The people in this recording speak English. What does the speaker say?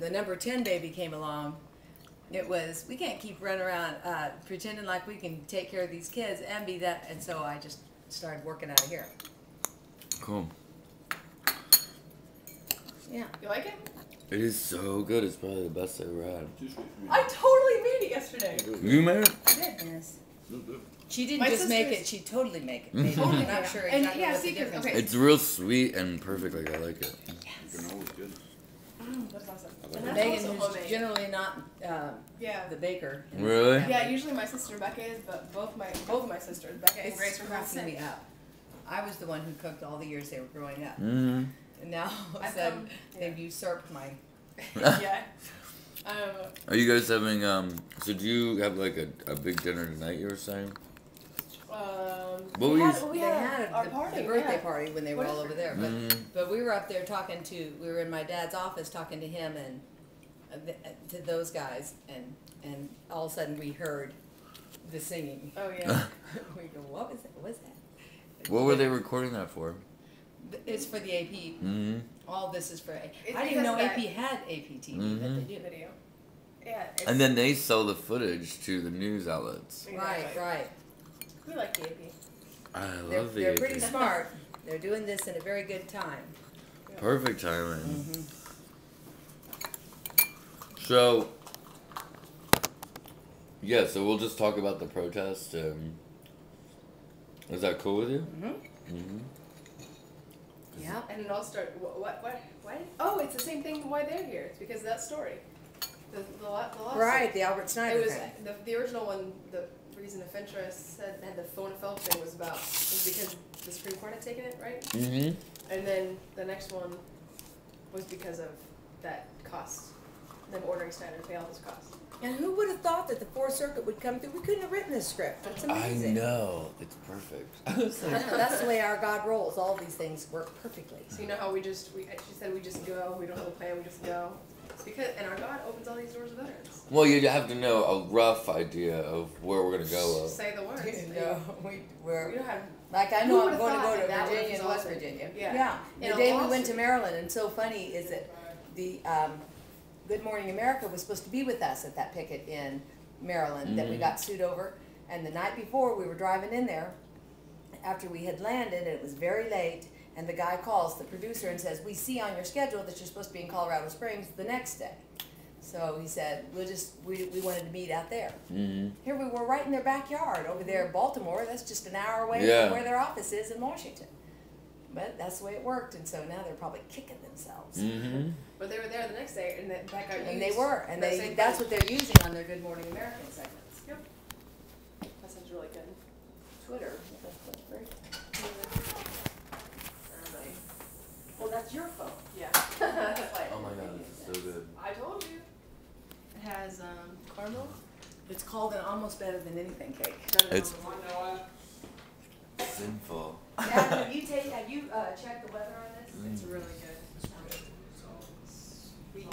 the number 10 baby came along, it was, we can't keep running around pretending like we can take care of these kids and be that, and so I just started working out of here. Cool. Yeah. You like it? It is so good. It's probably the best I ever had. I totally made it yesterday. You made it? I did, yes. She didn't My just make sister's- it, she totally made it. I'm not sure And, exactly yeah, what see, the 'cause- difference okay. is. It's real sweet and perfect. Like I like it. Yes. That's awesome. And that's Megan, also who's homemade. generally not Yeah. the baker. Really? Yeah, usually my sister Rebecca is, but both of my sisters, Becca and It's Grace, are both cracking me sick. up. I was the one who cooked all the years they were growing up. Mm-hmm. And now all of a I've sudden come- they've usurped my. Yeah. Are you guys having so do you have like a big dinner tonight? You were saying. What we were had, you- we They had had our the party, birthday yeah. party when they were What all is over it? there. Mhm. But we were up there talking to, we were in my dad's office talking to him and to those guys, and all of a sudden we heard the singing. Oh yeah. We go, what was that? What was that? What were they recording that for? It's for the AP. Mm-hmm. All this is for AP. It's I didn't know because AP that- had APTV, Mhm. but they do. Video. Yeah. It's, And then they sell the footage to the news outlets. Right, Exactly. right. We like the AP. I They're, love the they're AP. pretty smart. They're doing this in a very good time. Perfect timing. Mm-hmm. So, yeah, so we'll just talk about the protest. Is that cool with you? Mm-hmm. Mm-hmm. Yeah. And it all started. What? Why? Oh, it's the same thing. Why they're here? It's because of that story. The lawsuit. Right, the Albert Snyder It was thing. the original one. The reason the Fintra said had the phone and Phelps thing was because the Supreme Court had taken it, right? Mm-hmm. And then the next one was because of that cost. Them ordering Snyder to pay all those costs. And who would have thought that the Fourth Circuit would come through? We couldn't have written this script. It's I amazing. know. It's perfect. I know, that's the way our God rolls. All these things work perfectly. So you know how she said we just go. We don't have a plan. We just go. It's because and our God opens all these doors to veterans. Well, you have to know a rough idea of where we're going to go. Say the words. No, we're We don't have. like I Who know I'm would've going to thought go to that would Virginia and West result in- Virginia. Yeah. The In a day we went lawsuit. to Maryland, and so funny is that the Good Morning America was supposed to be with us at that picket in Maryland that we got sued over. And the night before, we were driving in there after we had landed, and it was very late. And the guy calls, the producer, and says, "We see on your schedule that you're supposed to be in Colorado Springs the next day." So he said, we wanted to meet out there. Mm-hmm. Here we were right in their backyard over there in Baltimore. That's just an hour away Yeah. from where their office is in Washington. But that's the way it worked, and so now they're probably kicking themselves. Mm-hmm. But they were there the next day, and that got used. And they were, and that they same that's thing. what they're using on their Good Morning American segments. Yep. That sounds really good. Twitter. That's great. Well, that's your phone. Yeah. Oh my god, it's so good. I told you. It has caramel. It's called an almost better than anything cake. It's sinful. Dad, have you checked the weather on this? It's really good. Sweet.